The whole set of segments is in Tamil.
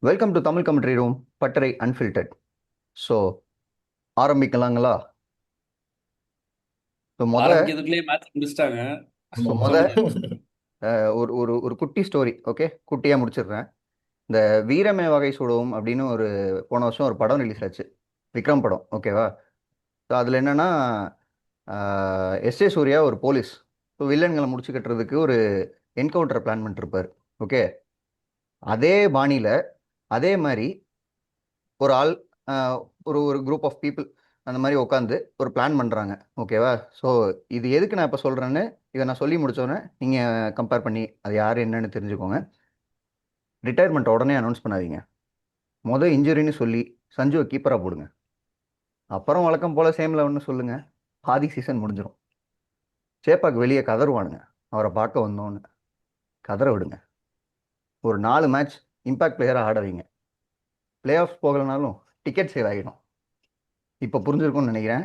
Welcome to Tamil commentary room பட்டறை அன்ஃபில்டர்ட். ஸோ ஆரம்பிக்கலாங்களா? ஸோ மொத ஆரம்பிக்கிறதுக்குள்ளேயே மேட்ச் முடிச்சிட்டாங்க. ஸோ ஆமா. மொத ஒரு ஒரு ஒரு குட்டி ஸ்டோரி. ஓகே, குட்டியாக முடிச்சிடுறேன். இந்த வீரமே வகை சுடவும் அப்படின்னு ஒரு போன வருஷம் ஒரு படம் ரிலீஸ் ஆச்சு, விக்ரம் படம். ஓகேவா? ஸோ அதில் என்னென்னா, எஸ்ஏ சூர்யா ஒரு போலீஸ். ஸோ வில்லன்களை முடிச்சு கட்டுறதுக்கு ஒரு என்கவுண்டர் பிளான் பண்ணிருப்பார். ஓகே, அதே பாணியில் அதே மாதிரி ஒரு ஆள், ஒரு ஒரு குரூப் ஆஃப் பீப்புள் அந்த மாதிரி உட்காந்து ஒரு பிளான் பண்ணுறாங்க. ஓகேவா? ஸோ இது எதுக்கு நான் இப்போ சொல்கிறேன்னு இதை நான் சொல்லி முடித்தோன்னே நீங்கள் கம்பேர் பண்ணி அது யார் என்னன்னு தெரிஞ்சுக்கோங்க. ரிட்டையர்மெண்ட் உடனே அனௌன்ஸ் பண்ணாதீங்க. மொதல் இன்ஜுரின்னு சொல்லி சஞ்சுவை கீப்பராக போடுங்க. அப்புறம் வழக்கம் போல் சேம் லெவன்னு சொல்லுங்கள். பாதி சீசன் முடிஞ்சிடும். சேப்பாக்கு வெளியே கதறுவானுங்க, அவரை பார்க்க வந்தோன்னு கதற விடுங்க. ஒரு 4 மேட்ச் இம்பாக்ட் பிளேயராக ஆட வைங்க. பிளே ஆஃப் போகலனாலும் டிக்கெட் சேல் ஆகிடும். இப்போ புரிஞ்சிருக்கும்னு நினைக்கிறேன்.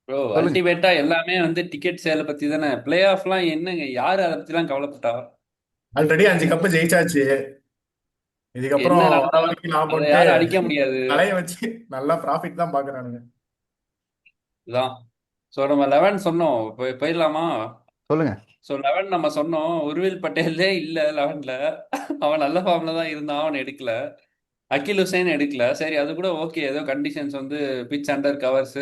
ப்ரோ, சொல்லுங்க. அல்டிமேட்டா எல்லாமே டிக்கெட் சேலை பத்தி தானே. பிளே ஆஃப்லாம் என்னங்க, யாரு அதை பத்திலாம் கவலைப்பட்டா? Already 5 cup ஜெயிச்சாச்சு. இதுக்கப்புறம் என்ன வர நடந்தாலும் வரைக்கும் லாபம் அதை பண்ணிட்டு யாரும் அடிக்க முடியாது. தலைய வச்சு நல்லா ப்ராஃபிட் தான் பாக்குறானுங்க. இதுதான். ஸோ நம்ம 11 சொன்னோம், போயிடலாமா? சொல்லுங்க. ஸோ 11 நம்ம சொன்னோம். உருவில் பட்டேலே இல்ல 11ல. அவன் நல்ல ஃபார்ம்ல தான் இருந்தான், அவன் எடுக்கல. அகில் ஹுசைன் எடுக்கல. சரி, அது கூட ஓகே. ஏதோ conditions pitch under covers.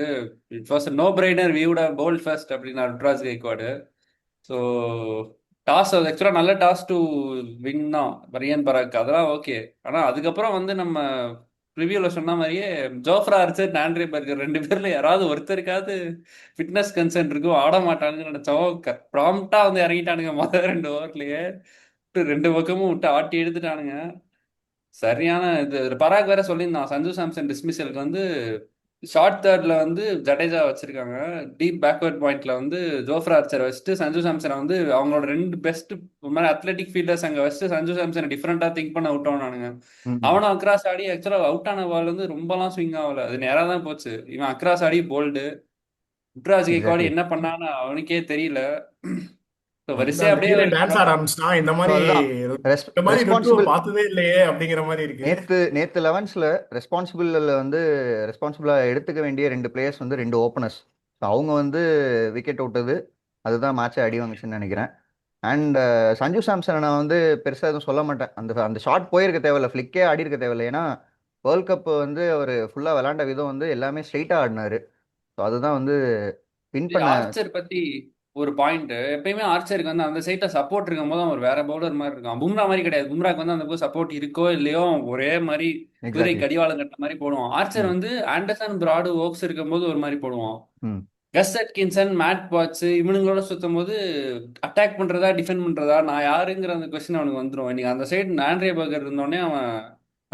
It was no brainer, we would have bowled first அப்படின்னா ருத்ராஜ் கெய்க்வாடு. ஸோ டாஸ் ஆக்சுவலாக நல்ல டாஸ் டு வின் தான் ரியன் பராக், அதெல்லாம் ஓகே. ஆனால் அதுக்கப்புறம் நம்ம ரிவ்யூவில் சொன்ன மாதிரியே ஜோஃப்ரா ஆர்ச்சர், ஆண்ட்ரே பர்கர் ரெண்டு பேர்ல யாராவது ஒருத்தருக்காவது ஃபிட்னஸ் கன்சர்ன் இருக்கும், ஆட மாட்டானுங்கன்னு நினைச்சோம். ப்ராம்ப்டா இறங்கிட்டானுங்க முதல் 2 ஓவர்லயே. ரெண்டு பக்கமும் விட்டு ஆட்டி எடுத்துட்டானுங்க. சரியான இது. பராக் வேற சொல்லியிருந்தான், சஞ்சு சாம்சன் டிஸ்மிஸலுக்கு ஷார்ட் தேர்ட்ல ஜடேஜா வச்சிருக்காங்க. டீப் பேக்வர்ட் பாயிண்ட்ல ஜோஃப்ரா ஆர்ச்சர் வச்சுட்டு சஞ்சு சாம்சனை அவங்களோட ரெண்டு பெஸ்ட் மாதிரி அத்லெட்டிக் ஃபீல்டர்ஸ் அங்க வச்சுட்டு சஞ்சு சாம்சனை டிஃப்ரெண்டா திங்க் பண்ண அவுட் ஆனானுங்க. ம். அவனும் அக்ராஸ் ஆடி, ஆக்சுவலா அவுட் ஆன பால் ரொம்பலாம் ஸ்விங் ஆகல, அது நேரா தான் போச்சு. இவன் அக்ராஸ் ஆடி போல்டு. ருத்ராஜ் கெய்க்வாடு எக்ஸாக்ட்லி. என்ன பண்ணான்னு அவனுக்கே தெரியல. So வரிசையா அந்த அப்படியே கீழே ஒரு டான்ஸ் ஆட ஆரம்பிச்சிட்டான். இந்த ஸோ மாதிரி அதுதான் இந்த மாதிரி ருத்துவ ரெஸ்பான்சிபிள். பார்த்ததே இல்லையே அப்படிங்கிற மாதிரி இருக்கு. நேற்று நேற்று லெவன்ஸில் ரெஸ்பான்சிபிளாக எடுத்துக்க வேண்டிய 2 பிளேயர்ஸ் 2 ஓப்பனர்ஸ். அவங்க விக்கெட் விட்டது. அதுதான் மேட்சை அடி வாங்குச்சுன்னு நினைக்கிறேன். அண்ட் சஞ்சு சாம்சனை நான் பெருசாக எதுவும் சொல்ல மாட்டேன். அந்த அந்த ஷாட் போயிருக்க தேவையில்ல, ஃப்ளிக்கே ஆடி இருக்க தேவையில்ல. ஏன்னா வேர்ல்ட் கப் அவர் ஃபுல்லாக விளாண்ட விதம் எல்லாமே ஸ்ட்ரைட்டாக ஆடினாரு. ஸோ அதுதான் வின் பண்ண. ஆர்ச்சர் பத்தி ஒரு பாயிண்ட். எப்பயுமே ஆர்ச்சருக்கு அந்த சைட்ல சப்போர்ட் இருக்கும் போது அவர் வேற பவுலர் மாதிரி இருக்கும். பும்ரா மாதிரி கிடையாது. பும்ராக்கு அந்த சப்போர்ட் இருக்கோ இல்லையோ ஒரே மாதிரி குதிரை எக்ஸாக்ட்லி. கடிவாளம் கட்ட மாதிரி போடுவான். ஆர்ச்சர் ம். ஆண்டர்சன், பிராடு, ஓக்ஸ் இருக்கும்போது ஒரு மாதிரி போடுவான். ம். கஸ் அட்கின்சன், மேட் பாட்ஸ் இவனுங்களோட சுத்தும் போது அட்டாக் பண்றதா டிஃபெண்ட் பண்றதா நான் யாருங்கிற அந்த கொஸ்டின் அவனுக்கு வந்துடும். இன்னைக்கு அந்த சைடு ஆண்ட்ரே பர்கர் இருந்தோடனே அவன்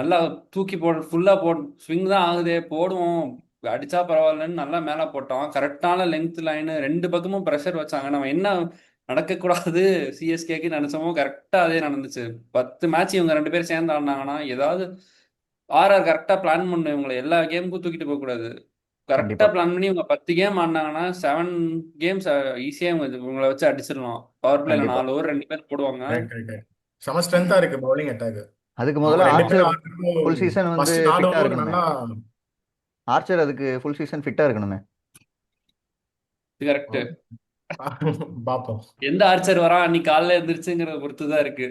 நல்லா தூக்கி ஃபுல்லா ஸ்விங் தான் ஆகுதே, போடுவோம் அடிச்சா பரவாயில்லன்னு நல்லா மேல போட்டான். கரெக்டான லெங்த் லைன், ரெண்டு பக்கமும் ப்ரெஷர் வச்சாங்க. நம்ம என்ன நடக்கக்கூடாது சிஎஸ்கேக்கு நினைச்சோமோ கரெக்டா அதே நடந்துச்சு. 10 மேட்ச் இவங்க ரெண்டு பேரும் சேர்ந்து ஆடினாங்கன்னா ஏதாவது ஆர்ஆர் கரெக்டா பிளான் பண்ணு, இவங்களை எல்லா கேமுக்கும் தூக்கிட்டு போக கூடாது. கரெக்டா கண்டிப்பாக. பிளான் பண்ணி இவங்க 10 கேம் ஆடினாங்கன்னா 7 கேம்ஸ் ஈஸியா இவங்களை வச்சு அடிச்சிடலாம். பவர் பிளேல கண்டிப்பாக. 4 ஓவர் ரெண்டு பேர் போடுவாங்க. Correct, correct, correct. செம ஸ்ட்ரென்த்தா இருக்கு பவுலிங் அட்டாக். அதுக்கு அவங்க முதல்ல ரெண்டு பேரும் ஆர்ச்சர் ஆடுறப்போ ஃபுல் சீசன் ஃபர்ஸ்ட் 4 ஃபிட்டாக ஓவர் இருக்கணுமே. நல்லா ஆர்ச்சர் அதுக்கு ஃபுல் சீசன் ஃபிட்டாக இருக்கணுமே. கரெக்ட். பார்ப்போம். எந்த ஆர்ச்சர் வரா அன்னைக்கு காலைல எழுந்திரிச்சுங்கிறத பொறுத்து தான் இருக்கு.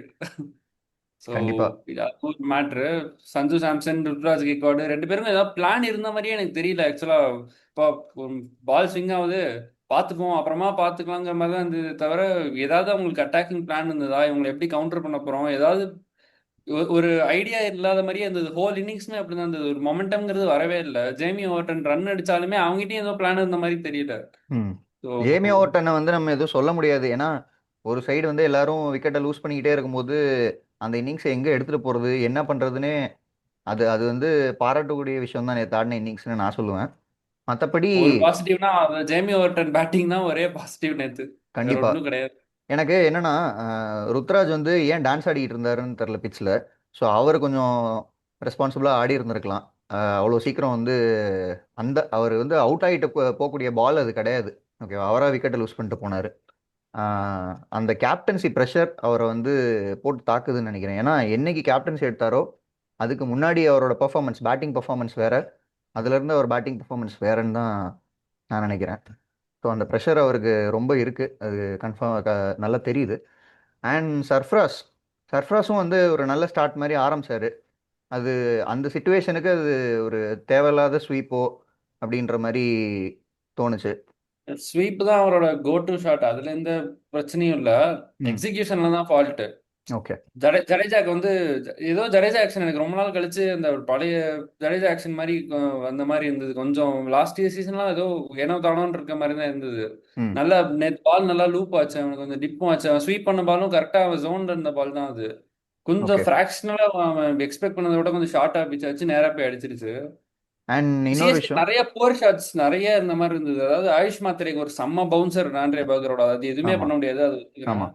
ஸோ கண்டிப்பாக. ஒரு மேட்ரு. சஞ்சு சாம்சன், ருத்ராஜ் கெய்க்வாடு ரெண்டு பேருமே ஏதாவது பிளான் இருந்த மாதிரியே எனக்கு தெரியல. ஆக்சுவலா இப்போ பால் ஸ்விங் ஆகுது, பார்த்துப்போம் அப்புறமா பார்த்துக்கலாங்கிற மாதிரி தான் இருந்தது தவிர, ஏதாவது அவங்களுக்கு அட்டாக்கிங் பிளான் இருந்ததா, இவங்களை எப்படி கவுண்டர் பண்ண போறோம், ஏதாவது ஒரு ஐடியா இல்லாத மாதிரியே இருந்தது. ஹோல் இன்னிங்ஸ்மே அப்படிதான் இருந்தது. ஒரு மொமெண்டம்ங்கிறது வரவே இல்லை. ஜேமி ஓவர்டன் ரன் அடிச்சாலுமே அவங்ககிட்டயும் ஏதோ பிளான் இருந்த மாதிரி தெரியல. ம். ஸோ ஜேமி ஓவர்டனை நம்ம எதுவும் சொல்ல முடியாது. ஏன்னா ஒரு சைடு எல்லாரும் விக்கெட்டை லூஸ் பண்ணிக்கிட்டே இருக்கும்போது அந்த இன்னிங்ஸை எங்கே எடுத்துகிட்டு போகிறது, என்ன பண்ணுறதுன்னே அது அது பாராட்டக்கூடிய விஷயம் தான் நேற்று ஆடின இன்னிங்ஸ்னு நான் சொல்லுவேன். மற்றபடி ஒரு பாசிட்டிவ்னா ஜேமி ஓவர்டன் பேட்டிங் தான் ஒரே பாசிட்டிவ் நேத்து. வேற கண்டிப்பாக ஒன்றும் கிடையாது. எனக்கு என்னன்னா, ருத்ராஜ் ஏன் டான்ஸ் ஆடிக்கிட்டு இருந்தாருன்னு தெரில பிச்சில். ஸோ அவர் கொஞ்சம் ரெஸ்பான்சிபிளாக ஆடி இருந்திருக்கலாம். அவ்வளோ சீக்கிரம் அவர் அவுட் ஆகிட்டு போகக்கூடிய பால் அது கிடையாது. ஓகேவா? அவராக விக்கெட்டை லூஸ் பண்ணிட்டு போனார். அந்த கேப்டன்சி ப்ரெஷர் அவரை வந்து போட்டு தாக்குதுன்னு நினைக்கிறேன். ஏன்னா என்னைக்கு கேப்டன்சி எடுத்தாரோ அதுக்கு முன்னாடி அவரோட பெர்ஃபார்மன்ஸ், பேட்டிங் பெர்ஃபார்மன்ஸ் வேற, அதுலேருந்து அவர் பேட்டிங் பெர்ஃபார்மன்ஸ் வேறன்னு தான் நான் நினைக்கிறேன். ஸோ அந்த ப்ரெஷர் அவருக்கு ரொம்ப இருக்கு, அது கன்ஃபார்ம் நல்லா தெரியுது. அண்ட் சர்ஃப்ராஸும் வந்து ஒரு நல்ல ஸ்டார்ட் மாதிரி ஆரம்பிச்சாரு. அது அந்த சுச்சுவேஷனுக்கு அது ஒரு தேவையில்லாத ஸ்வீப்போ அப்படின்ற மாதிரி தோணுச்சு. ஸ்வீப் தான் அவரோட கோ டு ஷாட், அதுல எந்த பிரச்சனையும் இல்ல. ம். எக்ஸிகியூஷன்ல தான் ஃபால்ட். ஓகே. ஜடேஜாக்கு வந்து ஏதோ ஜடேஜா ஆக்ஷன் எனக்கு ரொம்ப நாள் கழிச்சு அந்த ஒரு பழைய ஜடேஜா ஆக்ஷன் மாதிரி அந்த மாதிரி இருந்தது. கொஞ்சம் லாஸ்ட் இயர் சீசன்லாம் ஏதோ ஏனோ தானோன்னு இருக்க மாதிரி தான் இருந்தது. ம். நல்லா நேற்று பால் நல்லா லூப் ஆச்சு, அவனுக்கு கொஞ்சம் டிப்பும் ஆச்சு. அவன் ஸ்வீப் பண்ண பாலும் கரெக்டாக அவன் ஜோன்ல இருந்த பால் தான் அது. கொஞ்சம் ஓகே. ஃப்ராக்ஷனலா அவன் எக்ஸ்பெக்ட் பண்ணதை விட கொஞ்சம் ஷார்ட்டா பிச் ஆச்சு, நேரா போய் அடிச்சிருச்சு. அண்ட் இன்னொரு சிஎஸ்கே விஷயம். நிறைய புவர் ஷாட்ஸ் நிறைய இந்த மாதிரி இருந்தது. அதாவது ஆயுஷ் மாத்திரைக்கு ஒரு செம்ம பவுன்சர் ஆண்ட்ரே பர்கரோட, அது எதுவுமே ஆமா, பண்ண முடியாது, அது ஒத்துக்கிறேன். ஆமா.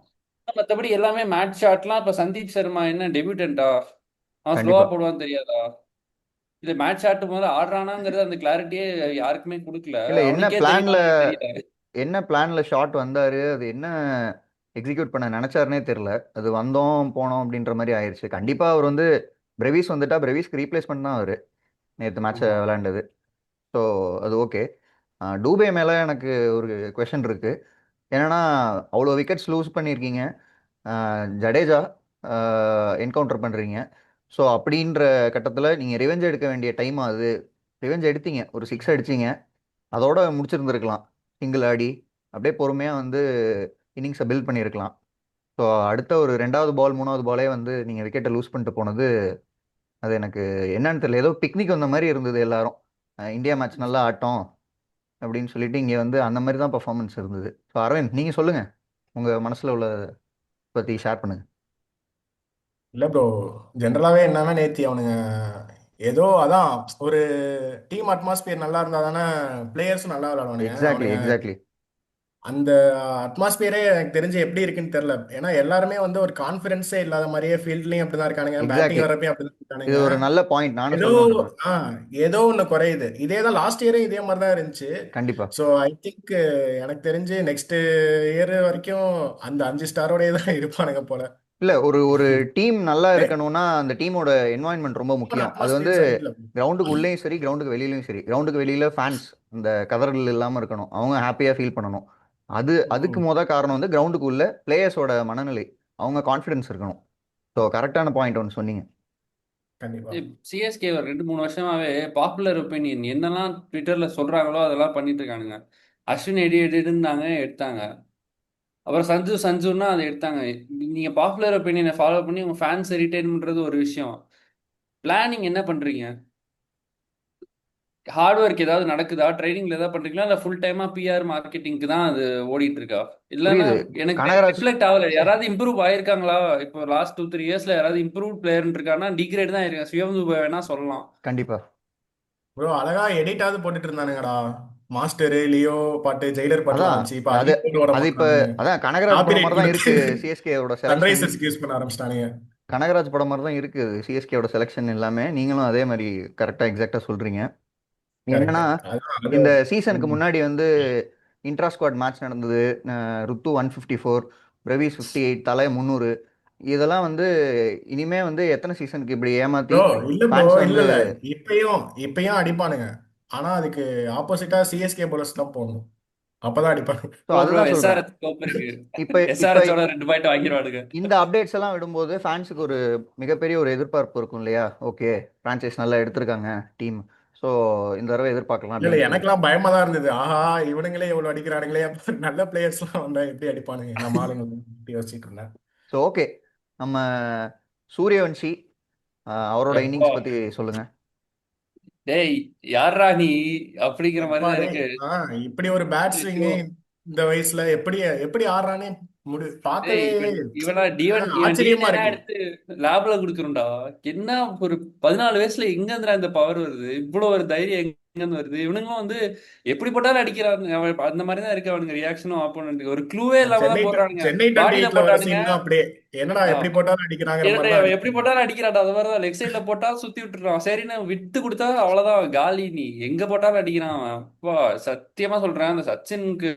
மற்றபடி எல்லாமே மேட்ச் ஷாட்லாம். இப்ப சந்தீப் சர்மா என்ன டெபியூட்டண்டா, அவன் ஸ்லோவா கண்டிப்பா. போடுவான்னு தெரியாதா? இது மேட்ச் ஷாட் முதல்ல ஆடுறானாங்கிறது அந்த கிளாரிட்டியே யாருக்குமே கொடுக்கல. இல்ல அவனுக்கே தெரியுமான்னு தெரியல. என்ன பிளான்ல ஷாட் வந்தாரு, அது என்ன எக்ஸிக்யூட் பண்ண நினைச்சாருனே தெரியல. அது வந்தோம் போனோம் அப்படின்ற மாதிரி ஆயிடுச்சு. கண்டிப்பா அவர் வந்து பிரவிஸ் வந்துட்டா பிரவிஸ்க்கு ரீப்ளேஸ்மெண்ட் தான் அவரு நேற்று மேட்சை ஆமா. விளையாண்டது. ஸோ அது ஓகே. டூபே மேலே எனக்கு ஒரு கொஷன் இருக்கு. என்னன்னா அவ்வளோ விக்கெட்ஸ் லூஸ் பண்ணியிருக்கீங்க, ஜடேஜா என்கவுண்டர் பண்ணுறீங்க. ஸோ அப்படின்ற கட்டத்தில் நீங்கள் ரிவெஞ்ச் எடுக்க வேண்டிய டைம் அது. ரிவெஞ்ச் எடுத்தீங்க, ஒரு சிக்ஸ் அடிச்சிங்க, அதோட முடிச்சிருந்துருக்கலாம். சிங்கிள் ஆடி அப்படியே பொறுமையாக வந்து இன்னிங்ஸை பில்ட் பண்ணியிருக்கலாம். ஸோ அடுத்த ஒரு ரெண்டாவது பால் மூணாவது பாலே வந்து நீங்கள் விக்கெட்டை லூஸ் பண்ணிட்டு போனது, அது எனக்கு என்னன்னு தெரியல. ஏதோ பிக்னிக் வந்த மாதிரி இருந்தது எல்லாரும். இந்தியா மேட்ச் நல்லா ஆட்டம் அப்படின்னு சொல்லிட்டு இங்கே வந்து அந்த மாதிரி தான் பர்ஃபார்மன்ஸ் இருந்தது. ஸோ அரவிந்த், நீங்கள் சொல்லுங்கள், உங்கள் மனசில் உள்ள பற்றி ஷேர் பண்ணுங்க. இல்ல ப்ரோ, ஜென்ரலாவே என்னன்னா நேத்தி அவனுங்க ஏதோ அதான் ஒரு டீம் அட்மாஸ்பியர் நல்லா இருந்தா தானே பிளேயர்ஸும் நல்லா விளையாடுவானுங்க. எக்ஸாக்ட்லி, அவனுங்க எக்ஸாக்ட்லி. அந்த அட்மாஸ்பியரே எனக்கு தெரிஞ்சு எப்படி இருக்குன்னு தெரியல. ஏன்னா எல்லாருமே வந்து ஒரு கான்ஃபிடன்ஸே இல்லாத மாதிரியே ஃபீல்ட்லயும் அப்படிதான் இருக்கானுங்க, எக்ஸாக்ட்லி. பேட்டிங் வரப்பயும் அப்படிதான் இது இருக்கானுங்க. ஒரு நல்ல பாயிண்ட், நானும் ஏதோ சொல்லணும்னு இருந்தேன். ஆ ஏதோ ஒண்ணு குறையுது. இதே தான் லாஸ்ட் இயரும் இதே மாதிரி தான் இருந்துச்சு. கண்டிப்பாக. ஸோ ஐ திங்க் எனக்கு தெரிஞ்சு நெக்ஸ்ட் இயர் வரைக்கும் அந்த 5 ஸ்டாரோடய தான் இருப்பானுங்க போல. இல்லை, ஒரு ஒரு டீம் நல்லா இருக்கணும்னா அந்த டீமோட என்வாயன்மெண்ட் ரொம்ப முக்கியம். அது வந்து அட்மாஸ்பியர் சரியில்லை. கிரவுண்டுக்கு உள்ளேயும் சரி, கிரவுண்டுக்கு வெளியிலயும் சரி. கிரவுண்டுக்கு வெளியில ஃபேன்ஸ் இந்த கதறல் இல்லாமல் இருக்கணும், அவங்க ஹாப்பியாக ஃபீல் பண்ணணும். அதுக்கு ம், காரணம் வந்து கிரவுண்டுக்கு உள்ள பிளேயர்ஸோட மனநிலை, அவங்க கான்ஃபிடன்ஸ் இருக்கணும். ஸோ கரெக்டான பாயிண்ட் ஒன்று சொன்னீங்க. கண்டிப்பா. சிஎஸ்கே ஒரு 2 3 வருஷமாவே பாப்புலர் ஒப்பீனியன் என்னெல்லாம் ட்விட்டர்ல சொல்றாங்களோ அதெல்லாம் பண்ணிட்டு இருக்கானுங்க. அஸ்வின் எடுத்தாங்க எடுத்தாங்க. அப்புறம் சஞ்சுன்னா அதை எடுத்தாங்க. நீங்க பாப்புலர் ஒப்பீனியனை ஃபாலோ பண்ணி உங்க ஃபேன்ஸ் ரிட்டைன் பண்றது ஒரு விஷயம். பிளானிங் என்ன பண்றீங்க? ஹார்ட் ஒர்க் ஏதாவது நடக்குதா? ட்ரைனிங்ல ஏதாவது பண்றீங்களா? இல்ல ஃபுல் டைமா பிஆர் மார்க்கெட்டிங்க்கு தான் அது ஓடிட்டு இருக்கா? இல்லைன்னா புரியுது. எனக்கு கனகராஜ். ரிஃப்ளெக்ட் ஆகல. யாராவது இம்ப்ரூவ் ஆயிருக்காங்களா? இப்போ லாஸ்ட் 2 3 இயர்ஸ்ல யாராவது இம்ப்ரூவ் பிளேயர் இருக்காங்கன்னா டிகிரேட் தான் இருக்காங்க. சிவம் துபை வேணா சொல்லலாம். கண்டிப்பா. ப்ரோ அழகா எடிட்டாவது போட்டுட்டு இருந்தானுங்கடா. மாஸ்டரு, லியோ பாட்டு, ஜெயிலர் பாட்டுலாம் அதான். வந்துச்சு. இப்ப அது அதையும் போட்டு வர அது இப்போ மாட்டானுங்க. அதான் கனகராஜ் படம் காப்பிரைட் மாதிரி தான் கொடுத்து இருக்கு சிஎஸ்கேவோட செலெக்ஷன். சன்ரைசர்ஸ்க்கு யூஸ் பண்ண ஆரம்பிச்சிட்டானுங்க. கனகராஜ் படம் மாதிரி தான் இருக்கு சிஎஸ்கேவோட செலெக்ஷன் எல்லாமே. நீங்களும் அதே மாதிரி கரெக்டாக எக்ஸாக்டாக சொல்றீங்க. கரெக்ட். என்னன்னா அதான் அது. இந்த சீசனுக்கு ம். முன்னாடி வந்து இன்ட்ரா ஸ்குவாட் மேட்ச் நடந்தது. ருத்து 154, பிரவீஸ் 58, தலை 300. இதெல்லாம் வந்து இனிமே வந்து எத்தனை சீசனுக்கு இப்படி ஏமாத்தி ப்ரோ இல்ல ப்ரோ, ஃபேன்ஸை இல்ல வந்து. இல்ல, இப்பயும் இப்பயும் அடிப்பானுங்க. ஆனா அதுக்கு ஆப்போசிட்டா சிஎஸ்கே போலர்ஸ் தான் போடணும், அப்பதான் அடிப்பானுங்க. ஸோ ப்ரோ ப்ரோ அதுதான் சொல்றேன். எஸ்ஆர்எச் கோப் இருக்கு. இப்போ இப்போ எஸ்ஆர்எச்சோட 2 பாயிண்ட் வாங்கிடுவானுங்க. இந்த அப்டேட்ஸ் எல்லாம் விடும்போது ஃபேன்ஸுக்கு ஒரு மிகப்பெரிய ஒரு எதிர்பார்ப்பு இருக்கும் இல்லையா? ஓகே, ஃப்ரான்ச்சைஸ் நல்லா எடுத்திருக்காங்க டீம், ஸோ இந்த தடவை எதிர்பார்க்கலாம் இல்ல இல்ல, அப்படின்னு சொல்லிட்டு. எனக்கெல்லாம் பயமா தான் இருந்தது. ஆஹா, இவனுங்களே இவ்வளவு அடிக்கிறானுங்களே, அப்ப நல்ல பிளேயர்ஸ் எல்லாம் வந்தா எப்படி அடிப்பானுங்க நம்ம ஆளுங்க அப்படி யோசிச்சுட்டு இருந்தேன். ஸோ ஓகே, நம்ம சூரியவன்ஷி அவரோட எப்பா இன்னிங்ஸ் பற்றி சொல்லுங்க. டேய், யார்ரா நீ அப்படிங்கிற மாதிரி எப்பா தான் டேய், இருக்கு. இப்படி ஒரு பேட் ஐயோ. ஸ்விங்கு இந்த வயசுல எப்படி எப்படி ஆடுறானே டேய், பார்க்கவே இவனா இவன் ஆச்சரியமா டிஎன்ஏ இருக்கு. எடுத்து லேப்ல கொடுக்குறோம்டா. என்ன ஒரு 14 வயசுல எங்க இருந்துடா இந்த பவர் வருது? இவ்வளவு ஒரு தைரியம் எங்க இருந்து வருது? இவனுங்களும் வந்து எப்படி போட்டாலும் அடிக்கிறாங்க. அந்த மாதிரி தான் இருக்கு அவனுங்க ரியாக்ஷனும். ஆப்போனன்ட் ஒரு க்ளூவே இல்லாம சென்னை தான் போடுறானுங்க. சென்னை பாடியில 28ல வர போட்டானுங்க. சீன் தான் அப்படியே. என்னடா எப்படி போட்டாலும் அடிக்கிறாங்கிற என்னடா மாதிரி தான் அவன் எப்படி அடிச்சாங்க. போட்டாலும் அடிக்கிறான்டா, அது மாதிரிதான் லெக் சைட்ல போட்டா சுத்தி விட்டுறான். சரின்னு விட்டு கொடுத்தா அவ்வளவுதான் காலி. நீ எங்க போட்டாலும் அடிக்கிறான் அவன். அப்பா சத்தியமா சொல்றேன், அந்த சச்சினுக்கு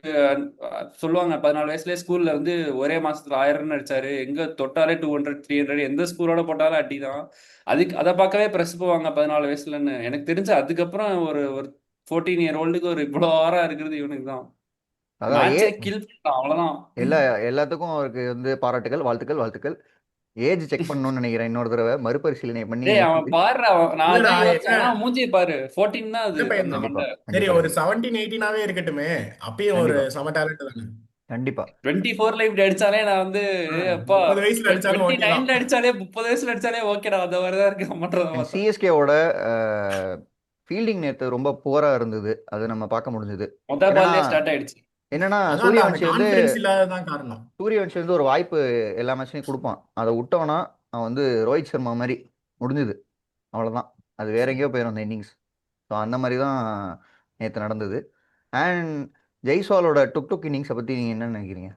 சொல்லுவாங்க 14 வயசுல ஸ்கூல்ல வந்து ஒரே மாசத்துல 1000 ரன் அடிச்சாரு, எங்க தொட்டாலே 200 300, எந்த ஸ்கூலோட போட்டாலும் அடிதான். அதுக்கு அதை பார்க்கவே பிரஸ் போவாங்க 14 வயசுலன்னு. எனக்கு தெரிஞ்சு அதுக்கப்புறம் ஒரு ஒரு 14 இயர் ஓல்டுக்கு ஒரு இவ்வளோ ஆறா இருக்கிறது இவனுக்கு தான். அதான் மேட்சே கில் பண்ணிட்டான் அவ்வளவுதான். எல்லா எல்லாத்துக்கும் அவருக்கு வந்து பாராட்டுகள், வாழ்த்துக்கள், வாழ்த்துக்கள். ஏஜ் செக் பண்ணணும்னு நினைக்கிறேன் இன்னொரு தடவை மறுபரிசீலனை பண்ணி. டேய் அவன் பாரு, நான் இல்லடா அதான் யோசிச்சேன். என்ன ஆனா மூஞ்சியை பாரு, 14 தான் அது சின்ன பையன் அந்த தான். கண்டிப்பா மண்டை. சரி கண்டிப்பா ஒரு 17 18 இருக்கட்டுமே, அப்பயும் ஒரு கண்டிப்பா செம டேலண்ட் தானே. கண்டிப்பா 24ல இப்படி அடிச்சாலே நான் வந்து அப்பா, 30 வயசுல அடிச்சாலும் ஓகே தான். 29ல அடிச்சாலே 30 வயசுல அடிச்சாலே ஓகேடா, அந்த மாதிரி தான் இருக்கு பண்றத அண்ட் பார்த்தா. சிஎஸ்கேவோட ஃபீல்டிங் நேற்று ரொம்ப புவராக இருந்தது, அது நம்ம பார்க்க முடிஞ்சது. மொத என்னன்னா பால்லே ஸ்டார்ட் ஆயிடுச்சு. என்னன்னா அதான்டா அந்த சூரியவன்ஷி வந்து கான்பிடன்ஸ் இல்லாததான் காரணம். சூரியவன்ஷி வந்து ஒரு வாய்ப்பு எல்லா மேட்ச்லையும் கொடுப்பான். அதை விட்டவனா அவன் வந்து ரோஹித் சர்மா மாதிரி முடிஞ்சுது, அவ்வளோதான். அது வேற எங்கேயோ போயிடும் அந்த இன்னிங்ஸ். ஸோ அந்த மாதிரி தான் நேற்று நடந்தது. அண்ட் ஜெய்ஸ்வாலோட டுக் டுக் இன்னிங்ஸை பற்றி நீங்கள் என்ன நினைக்கிறீங்க?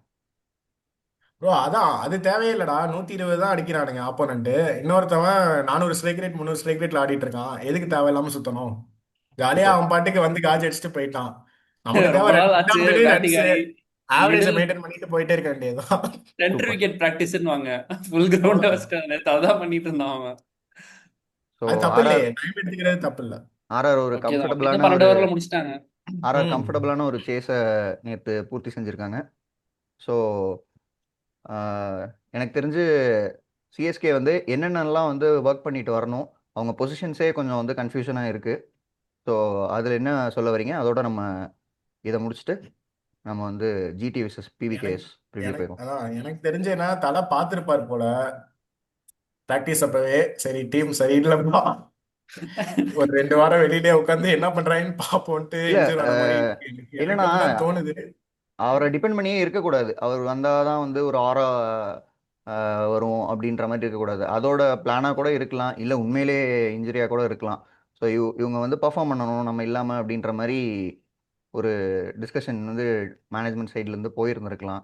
ப்ரோ அதான் அது தேவையில்லடா. 120 தான் அடிக்கிறானுங்க ஆப்போனண்ட். இன்னொருத்தவன் 400 ஸ்ட்ரைக் ரேட் 300 ஸ்ட்ரைக் ரேட்ல ஆடிட்டு இருக்கான். எதுக்கு தேவையில்லாம சுத்தணும்? ஜாலியா சூப்பர். அவன் பாட்டுக்கு வந்து காஜ் அடிச்சுட்டு போயிட்டான். நமக்கு தேவை ரொம்ப நாள் ஆச்சு பேட்டிங் ரன்ஸ், ஆடி. ஆவரேஜை மிடில் மெயின்டைன் பண்ணிட்டு போயிட்டே இருக்க வேண்டியதுதான். Centre super. விக்கெட் ப்ராக்டிஸ்ன்னு வாங்க. ஃபுல் கிரவுண்ட அவ்வளவுதான். வச்சுட்டு நேற்று அதான் பண்ணிட்டு இருந்தான் அவன். ஸோ அது தப்பு ஆர்ஆர் இல்லையே, டைம் எடுத்துக்கிறது தப்பு இல்லை. ஆர்ஆர் ஒரு ஓகே தான், ஓகே தான். கம்ஃபர்டபுளான 12 ஒரு ஓவர்ல முடிச்சிட்டாங்க. ஆர்ஆர் ம் கம்ஃபர்டபுளான ஒரு சேஸை நேற்று பூர்த்தி செஞ்சுருக்காங்க. ஸோ எனக்கு தெரிஞ்சு சிஎஸ்கே வந்து என்னென்னலாம் வந்து ஒர்க் பண்ணிட்டு வரணும், அவங்க பொசிஷன்ஸே கொஞ்சம் வந்து கன்ஃபியூஷனாக இருக்குது. ஸோ அதில் என்ன சொல்ல வரீங்க? அதோட நம்ம இதை முடிச்சுட்டு நம்ம வந்து ஜிடி விசஸ் எனக்கு பிவிகேஎஸ் ப்ரிவியூ எனக்கு போயிடும். அதான் எனக்கு தெரிஞ்சு என்ன தலை பார்த்திருப்பார் போல பிராக்டிஸ் அப்பவே. சரி டீம் சரியில்லைப்பா, ஒரு 2 வாரம் வெளியிலே உட்காந்து என்ன பண்றாங்கன்னு பாப்போம்ட்டு இல்லை இன்ஜூர் ஆன மாதிரி இருக்கு. எனக்கு எனக்கு என்னன்னா அப்படிதான் தோணுது. அவரை டிபெண்ட் பண்ணியே இருக்கக்கூடாது. அவர் வந்தால் தான் வந்து ஒரு ஆறா வரும் அப்படின்ற மாதிரி இருக்கக்கூடாது. அதோட பிளானாக கூட இருக்கலாம், இல்லை உண்மையிலே இன்ஜுரியாக கூட இருக்கலாம். ஸோ இவங்க வந்து பர்ஃபார்ம் பண்ணணும் நம்ம இல்லாமல் அப்படின்ற மாதிரி ஒரு டிஸ்கஷன் வந்து மேனேஜ்மெண்ட் சைட்லேருந்து போயிருந்திருக்கலாம்.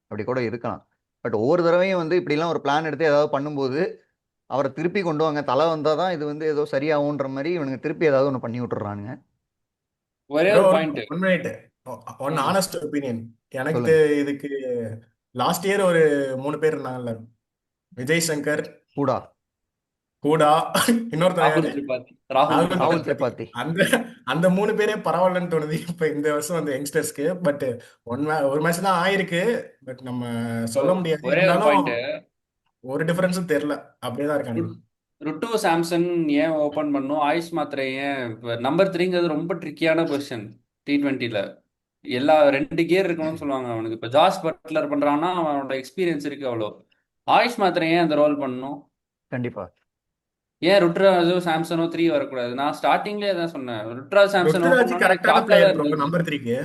அப்படி கூட இருக்கலாம். பட் ஒவ்வொரு தடவையும் வந்து இப்படிலாம் ஒரு பிளான் எடுத்து ஏதாவது பண்ணும்போது அவரை திருப்பி கொண்டு வாங்க, தலை வந்தால் தான் இது வந்து ஏதோ சரியாகுன்ற மாதிரி இவனுங்க திருப்பி ஏதாவது ஒன்று பண்ணி விட்டுறானுங்க. ஒரே ப்ரோ ஒரு point. 1 minute, one honest opinion. எனக்கு சொல்லுங்க. இதுக்கு லாஸ்ட் இயர் ஒரு 3 பேர் இருந்தாங்கல்ல, விஜய் சங்கர், கூடா. கூடா, இன்னொருத்தர் ராகுல் யாரு, திரிபாதி. ராகுல் ராகுல் திரிபாதி. ராகுல் திரிபாதி. திரிபாதி. அந்த அந்த 3 பேரே பரவாயில்லன்னு தோணுது இப்ப இந்த வருஷம் அந்த யங்ஸ்டர்ஸ்க்கு. பட் ஒரு மேட்ச் தான் ஆயிருக்கு. பட் நம்ம சொல்ல முடியாது. ஒரே ஒரு இருந்தாலும் பாயிண்ட். ஒரு டிஃபரன்ஸும் தெரியல, அப்படியே தான் இருக்கானுங்க. ருட்டு சாம்சன் ஏன் ஓபன் பண்ணும், ஆயுஷ் மாத்திரை ஏன் நம்பர் 3ங்கிறது ரொம்ப ட்ரிக்கியான பொசிஷன் T20ல. எல்லா 2 கியர் இருக்கணும்னு சொல்லுவாங்க அவனுக்கு. இப்ப ஜாஸ் பட்லர் பண்றான்னா அவனோட எக்ஸ்பீரியன்ஸ் இருக்கு அவ்வளோ. ஆயுஷ் மாத்திரை ஏன் அந்த ரோல் பண்ணணும்? கண்டிப்பாக. ஏன் ருட்ராஜோ சாம்சனோ 3 வரக்கூடாது? நான் ஸ்டார்டிங்லேயே தான் சொன்னேன், ருட்ராஜ் சாம்சன் ஓபன் ருத்துராஜ் பண்ணா எனக்கு கரெக்டான ஷாக்கா தான் பிளேயர் ப்ரோ இருந்தது. நம்பர் 3க்கு.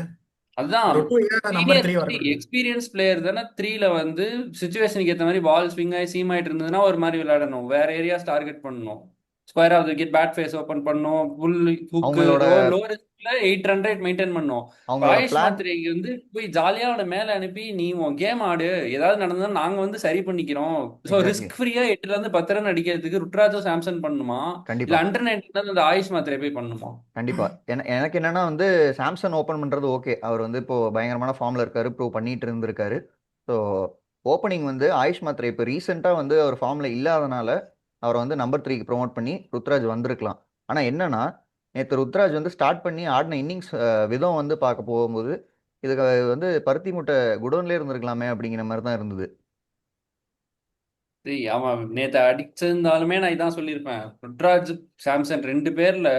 அதுதான் ருட்டு ஏன் நம்பர் சீனியர் 3 வரக்கூடாது? எக்ஸ்பீரியன்ஸ் பிளேயர் தானே. 3ல வந்து சுச்சுவேஷனுக்கு ஏற்ற மாதிரி பால் ஸ்விங் ஆகி சீம் ஆயிட்டு இருந்ததுன்னா ஒரு மாதிரி விளையாடணும், வேற ஏரியாஸ் டார்கெட் பண்ணணும். Square off the wicket bat face open பண்ணணும், புல் ஹுக்கு அவங்களோட லோ ரிஸ்க்ல 8 ரன் ரேட் மெயின்டைன் பண்ணணும். இப்போ அவங்களோட ஆயுஷ் பிளான் மாத்திரைக்கு வந்து போய் ஜாலியா அவனை மேல அனுப்பி நீ உன் கேம் ஆடு, ஏதாவது நடந்தா நாங்க வந்து சரி பண்ணிக்கிறோம். So exactly. ரிஸ்க் ஃப்ரீயா 8ல இருந்து 10 ரன் அடிக்கிறதுக்கு ருட்ராஜோ சாம்சன் பண்ணுமா, இல்ல கண்டிப்பாக அண்டர் 19 அந்த ஆயுஷ் மாத்திரை போய் பண்ணுமா? கண்டிப்பா. எனக்கு என்னன்னா வந்து சாம்சன் ஓப்பன் பண்றது ஓகே, அவர் வந்து இப்போ பயங்கரமான ஃபார்ம்ல இருக்காரு, ப்ரூவ் பண்ணிட்டு இருந்திருக்காரு. ஸோ ஓப்பனிங் வந்து ஆயுஷ் மாத்திரை இப்போ ரீசெண்டாக வந்து அவர் ஃபார்ம்ல இல்லாதனால அவரை வந்து நம்பர் 3க்கு ப்ரோமோட் பண்ணி ருத்ராஜ் வந்திருக்கலாம். ஆனால் என்னன்னா நேற்று ருத்ராஜ் வந்து ஸ்டார்ட் பண்ணி ஆடின இன்னிங்ஸ் விதம் வந்து பார்க்க போகும்போது இதுக்கு வந்து பருத்தி மூட்டை குடோன்லேயே இருந்திருக்கலாமே அப்படிங்கிற மாதிரி தான் இருந்தது. டேய், அவன் நேத்து அடிச்சிருந்தாலுமே நான் இதான் சொல்லியிருப்பேன். ருட்ராஜ் சாம்சன் 2 பேர்ல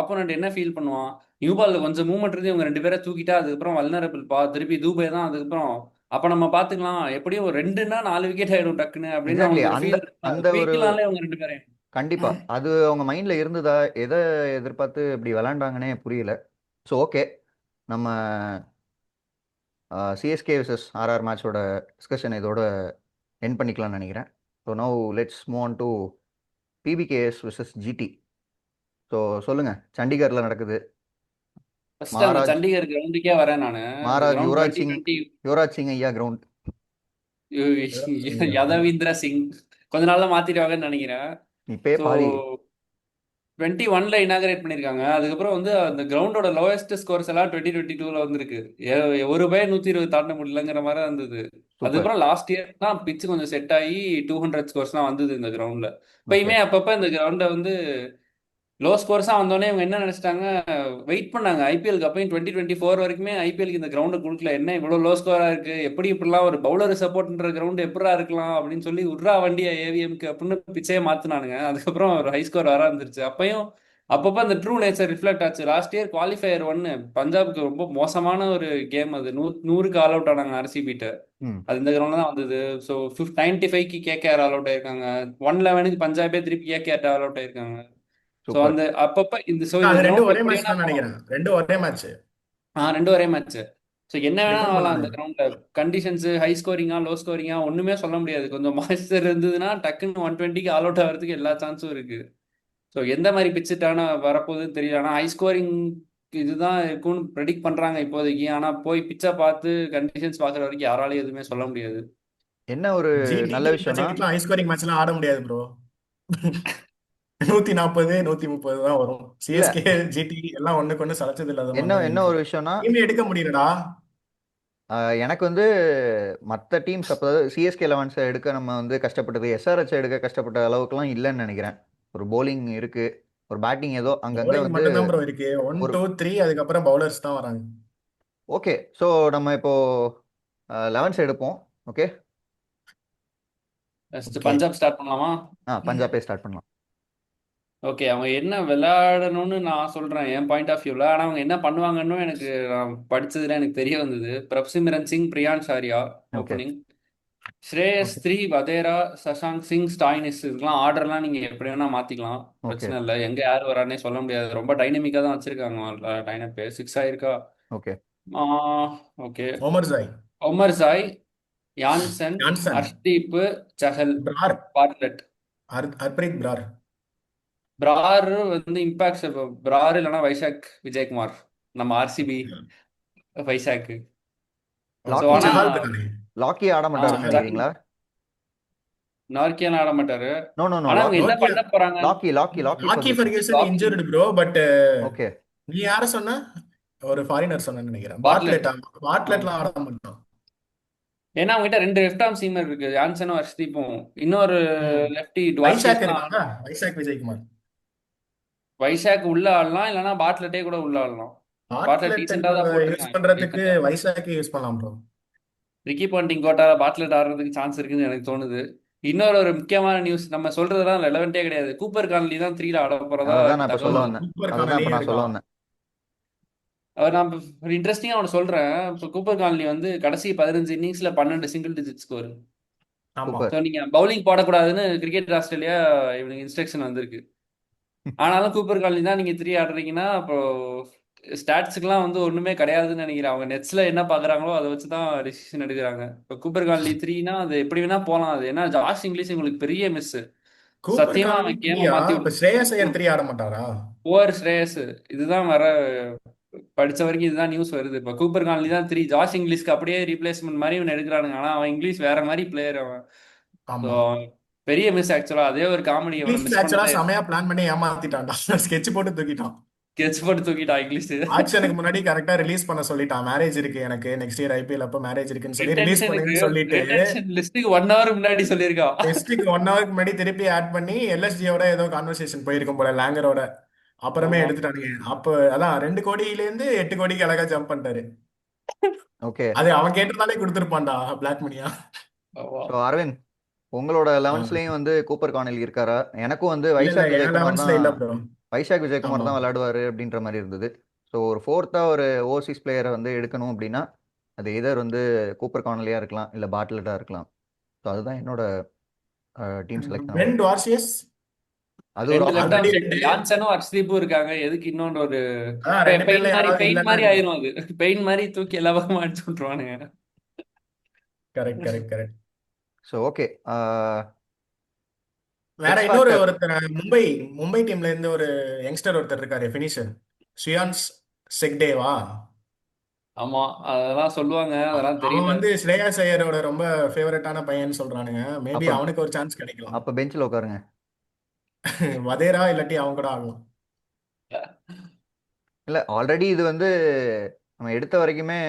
ஆப்போனண்ட் என்ன ஃபீல் பண்ணுவான்? நியூ பால்ல கொஞ்சம் மூவ்மெண்ட் இருந்து இவங்க 2 பேரை தூக்கிட்டா அதுக்கப்புறம் வல்னரபிள் பா, திருப்பி தூபே தான் அதுக்கப்புறம். அப்ப நம்ம பாத்துக்கலாம், எப்படியும் ஒரு 2னா 4 விக்கெட் ஆயிடும் டக்குன்னு அப்படின்னு எக்ஸாக்ட்லி. அவனுக்கு ஒரு அந்த ஃபீல் இருக்கு. அது அந்த ஒரு தூக்கலாம்ல இவங்க 2 பேரையும். கண்டிப்பா அது அவங்க மைண்ட்ல இருந்ததா, எதை எதிர்பார்த்து இப்படி விளாண்டாங்கன்னே புரியல. ஸோ ஓகே, நம்ம சிஎஸ்கே vs ஆர்ஆர் மேட்சோட டிஸ்கஷன் இதோட என் பண்ணிக்கலாம்னு நினைக்கிறேன். So now let's move on to PBKS vs GT. So சொல்லுங்க, சண்டிகரில் நடக்குது. ஃபர்ஸ்ட் அந்த மகாராஜ் சண்டிகர் கிரவுண்டுக்கே வரேன் நானு. அந்த மகாராஜ் கிரவுண்ட் யுவராஜ் சிங் 2020 யுவராஜ் சிங் ஐயா கிரவுண்ட். யுவராஜ் சிங்கா? யதவீந்திர சிங் கொஞ்ச நாள்ல மாத்திடுவாங்கன்னு நினைக்கிறேன். இப்பயே ஸோ பாதி. 21ல இனாகரேட் பண்ணியிருக்காங்க. அதுக்கப்புறம் வந்து அந்த கிரவுண்டோட லோவஸ்ட் ஸ்கோர்ஸ் எல்லாம் 2022ல வந்திருக்கு. ஒரு பை 120 தாண்ட முடியலங்கிற மாதிரி தான் இருந்தது. சூப்பர். அதுக்கப்புறம் லாஸ்ட் இயர் தான் பிச்சு கொஞ்சம் செட் ஆகி 200 ஸ்கோர்ஸ்லாம் வந்தது இந்த கிரவுண்ட்ல. ஓகே. இப்பயுமே அப்பப்ப இந்த கிரவுண்டை வந்து லோ ஸ்கோர்ஸா வந்தோடனே இவங்க என்ன நினைச்சிட்டாங்க, வெயிட் பண்ணாங்க ஐபிஎல்க்கு. அப்பயும் 2024 வரைக்குமே ஐபிஎல்க்கு இந்த கிரவுண்டை கொடுக்கல. என்ன இவ்வளவு லோ ஸ்கோரா இருக்கு, எப்படி இப்படிலாம் ஒரு பவுலர் சப்போர்ட்ன்ற கிரவுண்ட் எப்படா இருக்கலாம் அப்படின்னு சொல்லி உட்ரா வண்டியா ஏவிஎம்க்கு அப்படின்னு பிச்சையே மாத்தினானுங்க. அதுக்கப்புறம் ஒரு ஹை ஸ்கோர் வர இருந்துருச்சு. அப்பயும் அப்பப்ப அந்த ட்ரூ நேச்சர் ரிஃப்ளெக்ட் ஆச்சு. லாஸ்ட் இயர் குவாலிஃபயர் 1 பஞ்சாப்க்கு ரொம்ப மோசமான ஒரு கேம் அது. 100க்கு ஆல் அவுட் ஆனாங்க ஆர்சிபிட்ட. ம். அது இந்த கிரவுண்ட்ல தான் வந்தது. ஸோ 95க்கு கேகேஆர் ஆல் அவுட் ஆயிருக்காங்க. 111க்கு பஞ்சாபே திருப்பி கேகேஆர் ஆல் அவுட் ஆயிருக்காங்க. So super. அந்த அப்பப்ப இந்த அது ரெண்டும் கிரவுண்ட் ஒரே எப்படி மேட்ச் வேணா தான் போகலாம். நினைக்கிறேன். ரெண்டும் ஒரே மேட்ச். ரெண்டும் ஒரே மேட்ச். ஸோ என்ன வேணா டிஃபர் ஆகலாம் பண்ணாது. அந்த கிரவுண்ட்ல. கண்டிஷன்ஸ் ஹை ஸ்கோரிங்கா லோ ஸ்கோரிங்கா ஒண்ணுமே சொல்ல முடியாது. கொஞ்சம் மாய்ஸ்சர் இருந்ததுன்னா டக்குன்னு 120க்கு ஆல் அவுட் ஆகிறதுக்கு எல்லா சான்ஸும் இருக்கு. ஸோ எந்த மாதிரி பிச்சுட்டான வரப்போகுதுன்னு தெரியல. ஆனால் ஹை ஸ்கோரிங் இதுதான் இருக்கும்னு ப்ரெடிக்ட் பண்றாங்க இப்போதைக்கு. ஆனா போய் பிச்சை பார்த்து கண்டிஷன்ஸ் பார்க்குற வரைக்கும் யாராலையும் எதுவுமே சொல்ல முடியாது. என்ன ஒரு நல்ல ஜிடிக்கு விஷயம்னா, பட்ஜெட்டுக்குலாம் ஹை ஸ்கோரிங் மேட்ச்லாம் ஆட முடியாது ப்ரோ. 140 130 தான் வரும். இல்ல சிஎஸ்கே ஜிடி எல்லாம் ஒண்ணுக்கு ஒண்ணு சளைச்சது இல்லாத மாதிரி என்ன தான் என்ன இருக்கு. ஒரு விஷயம்னா, டீமே எடுக்க முடியலடா. எனக்கு வந்து மற்ற டீம்ஸ் அப்போ சிஎஸ்கே லெவன்ஸை எடுக்க நம்ம வந்து கஷ்டப்பட்டது, எஸ்ஆர்ஹெச் எடுக்க கஷ்டப்பட்ட அளவுக்குலாம் இல்லைன்னு நினைக்கிறேன். ஒரு bowling இருக்கு, ஒரு பேட்டிங் ஏதோ அங்கங்கே பவுலிங் வந்து மட்டும் தான் ப்ரோ இருக்கு. 1 ஒரு 2 3 அதுக்கப்புறம் பவுலர்ஸ் தான் வராங்க. ஓகே. ஸோ நம்ம இப்போ லெவன்ஸ் எடுப்போம். ஓகே. ஓகே. பஞ்சாப் ஸ்டார்ட் பண்ணலாமா? பஞ்சாபே ஸ்டார்ட் பண்ணலாம். ஓகே, அவங்க என்ன விளையாடணும்னு நான் சொல்றேன் என் பாயிண்ட் ஆஃப் வியூல. ஆனா அவங்க என்ன பண்ணுவாங்கன்னு எனக்கு நான் படிச்சதுல எனக்கு தெரிய வந்தது. பிரப்சிம்ரன் சிங், பிரியான்ஷ் ஆர்யா ஓகே. ஓப்பனிங். ஸ்ரேயஸ் ஓகே. 3, வதேரா, சஷாங்க் சிங், ஸ்டாயினிஸ். இதுக்கெல்லாம் ஆர்டர்லாம் நீங்க எப்படி வேணா மாத்திக்கலாம். ஓகே. பிரச்சனை இல்லை. எங்க யார் வரானே சொல்ல முடியாது. ரொம்ப டைனமிக்கா தான் வச்சிருக்காங்க லைனப். 6 ஆயிருக்கா. Okay. Okay. Omarzai, Omarzai, Jansen, Jansen, Arshdeep, Chahal, Brar, Bartlett. Harpreet Brar. Brar வந்து இம்பாக்ட். பிரார் இல்லைன்னா வைசாக் விஜயகுமார், நம்ம ஆர்சிபி வைசாக். ஸோ லாக்கி ஆனா சஹால் தானே? லாக்கி ஆட மாட்டாருன்னு சஹால். நினைக்கிறீங்களா? நார்க்கியான் ஆட மாட்டாரு. நோ நோ நோ, ஆனா அவங்க லாக்கி என்ன நோக்கியா. பண்ண போறாங்க? Lockie Lockie Lockie Lockie Ferguson. Ferguson Lockie, injured bro. But okay. நீ யார சொன்ன? ஒரு ஃபாரினர் சொன்னேன்னு நினைக்கிறேன். பார்ட்லெட். பாட்லெட்டா? பாட்லெட்லாம் ஆட மாட்டான். ஏன்னா அவங்ககிட்ட 2 லெஃப்ட் ஆர்ம் சீமர் இருக்கு, யான்சனும் ஹர்ஷ்தீப்பும். இன்னொரு ம். லெஃப்டி வைசாக் டுவார்சியஸ்லாம். இருக்காங்க. வைசாக் விஜயகுமார். வைசாக் உள்ள ஆடலாம், இல்லைன்னா பாட்லெட்டே கூட உள்ள ஆடலாம். பாட்லெட் பாட்லெட் டீசெண்டா தான் யூஸ் போட்டிருக்காங்க பண்றதுக்கு ரீசெண்டா. வைசாக்கே யூஸ் பண்ணலாம் ப்ரோ. ரிக்கி பாண்டிங் கோட்டால பாட்லெட் ஆடுறதுக்கு சான்ஸ் இருக்குன்னு எனக்கு தோணுது. இன்னொரு ஒரு முக்கியமான நியூஸ், நம்ம சொல்றதெல்லாம் ரெலவெண்டே கிடையாது. கூப்பர் கான்லி தான் 3ல ஆட போறதா அதை தான் நான் இப்போ சொல்ல தகவல். வந்தேன். சூப்பர் அதை தான் இப்போ கானலியே நான் சொல்ல இருக்கான். வந்தேன். அவர் நான் ஒரு இன்ட்ரெஸ்டிங்கா அவனை சொல்றேன். இப்போ கூப்பர் கான்லி வந்து கடைசி 15 இன்னிங்ஸ்ல 12 சிங்கிள் டிஜிட் ஸ்கோர். ஆமா. சூப்பர். ஸோ நீங்க பவுலிங் போடக்கூடாதுன்னு கிரிக்கெட் ஆஸ்திரேலியா இவனுக்கு இன்ஸ்ட்ரக்ஷன் வந்திருக்கு. ஆனாலும் கூப்பர் காலனி தான் நீங்க 3 ஆடுறீங்கன்னா அப்போ ஸ்டாட்ஸுக்குலாம் வந்து ஒண்ணுமே கிடையாதுன்னு நினைக்கிறேன். அவங்க நெட்ஸ்ல என்ன பாக்குறாங்களோ அதை வச்சு தான் டிசிஷன் எடுக்கிறாங்க. இப்போ கூப்பர் காலனி 3னா அது எப்படி வேணா போலாம். அது ஏன்னா ஜாஷ் இங்கிலீஷ் உங்களுக்கு பெரிய மிஸ். கூப்பர் சத்தியமா கானலி அவன் கேமை த்ரீயா? மாத்தி இப்ப ஸ்ரேயஸ் ஐயர் 3 ஆட மாட்டாரா? ஓவர் ஸ்ரேயஸ். இதுதான் வர படிச்ச வரைக்கும் இதுதான் நியூஸ் வருது. இப்போ கூப்பர் காலனி தான் 3, ஜாஷ் இங்கிலீஷ்க்கு அப்படியே ரீப்ளேஸ்மெண்ட் மாதிரி இவன் எடுக்கிறானுங்க. ஆனா அவன் இங்கிலீஷ் வேற மாதிரி பிளேயர் அவன். ஸோ ஆமா. பெரிய மிஸ் ஆக்சுவலா. அதே ஒரு காமெடி அவனை இங்கிலீஷ் மிஸ் ஆக்சுவலா பண்ணதே. செமையா பிளான் பண்ணி ஏமாத்திட்டான்டா. ஸ்கெட்ச் போட்டு தூக்கிட்டான். கெட்ச் போட்டு தூக்கிட்டான் இங்கிலீஷ். ஆக்ஷனுக்கு முன்னாடி கரெக்டா ரிலீஸ் பண்ண சொல்லிட்டான். மேரேஜ் இருக்கு எனக்கு நெக்ஸ்ட் இயர் ஐபிஎல் அப்ப மேரேஜ் இருக்குன்னு சொல்லி ரிலீஸ் ரிட்டன்ஷனுக்கு பண்ணுங்கன்னு சொல்லிட்டு ரிட்டன்ஷன் லிஸ்ட்டுக்கு 1 ஹவர் முன்னாடி சொல்லியிருக்கான். டெஸ்ட்டுக்கு 1 ஹவருக்கு முன்னாடி திருப்பி ஆட் பண்ணி எல்எஸ்ஜியோட ஏதோ கான்வர்சேஷன் போயிருக்கும் போல லேங்கரோட. அப்புறமே ஆமா. எடுத்துட்டானுங்க. அப்ப அதான் 2 கோடியில இருந்து 8 கோடிக்கு அழகா ஜம்ப் பண்ணிட்டாரு. ஓகே. அது அவன் கேட்டதாலே கொடுத்துருப்பான்டா பிளாக் மணியா. ஆமா. ஸோ அரவிந்த், உங்களோட லெவன்ஸ்லேயும் வந்து கூப்பர் கார்னெல் இருக்காரா? எனக்கும் வந்து இல்ல இல்ல வைசாக் என் விஜயகுமார் லெவன்ஸ்ல தான். இல்ல ப்ரோ. வைசாக் விஜயகுமார் ஆமா. தான் விளையாடுவார் அப்படின்ற மாதிரி இருந்தது. ஸோ ஒரு ஃபோர்த்தாக ஒரு ஓவர்சீஸ் பிளேயரை வந்து எடுக்கணும் அப்படின்னா அது எதர் வந்து கூப்பர் கார்னலியாக இருக்கலாம், இல்லை பாட்லெட்டாக இருக்கலாம். ஸோ அதுதான் என்னோட டீம் செலெக்ஷன் பென் ஆகும். டார்சியஸ் ரெண்டு அது ஒரு left option. Already arm side 2. யான்சனும் ஹர்ஷ்தீப்பும் இருக்காங்க. எதுக்கு இன்னொன்று ஒரு அதான் 2 பெயின் பேர்ல மாதிரி யாராவது பெயின் இல்லன்னா மாதிரி ஆயிரும். அது பெயின் மாதிரி தூக்கி எல்லா பக்கமும் அடிச்சு விட்டுருவானுங்க. Correct correct correct. So okay. வேற எக்ஸ் இன்னொரு ஃபேக்டர். ஒருத்தர் மும்பை மும்பை டீம்ல இருந்து ஒரு யங்ஸ்டர் ஒருத்தர் இருக்காரு, ஃபினிஷர். ஷியான்ஸ் செக்டேவா? ஆமா, அதெல்லாம் சொல்லுவாங்க, அதெல்லாம் அவன் தெரியல. வந்து ஸ்ரேயாஸ் ஐயரோட ரொம்ப ஃபேவரட்டான பையன் சொல்றானுங்க. மேபி அப்ப அவனுக்கு ஒரு சான்ஸ் கிடைக்கலாம். அப்ப பெஞ்சில் உட்காருங்க. வதேரா இல்லாட்டி அவன் கூட ஆடலாம். இல்லை ஆல்ரெடி இது வந்து நம்ம எடுத்த வரைக்குமே